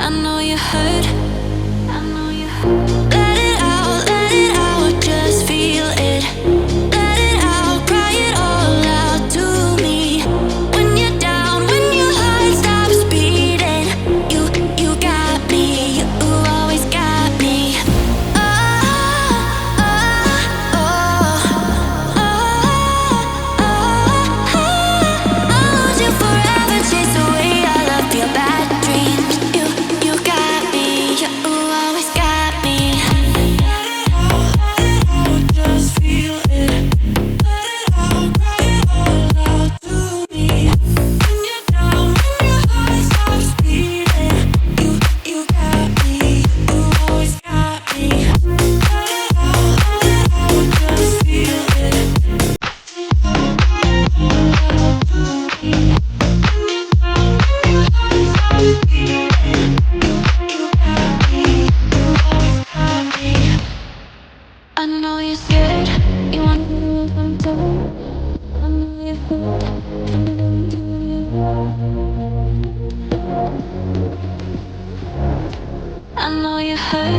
I know you hurt. I know you hurt. Let it out, just feel it. Let it out, cry it all out to me. When you're down, when your heart stops beating, you got me, you always got me. Oh, oh, oh, oh, oh, oh. I'll hold you forever, chase away all of your bad dreams. You got me, you always got me. Just feel it. Let it out, cry it all out to me. When you're down, when your heart stops beating, you got me, you always got me. Let it out, just feel it. I know you're scared, you want to move on top. I know you're hurt, I know you're hurt.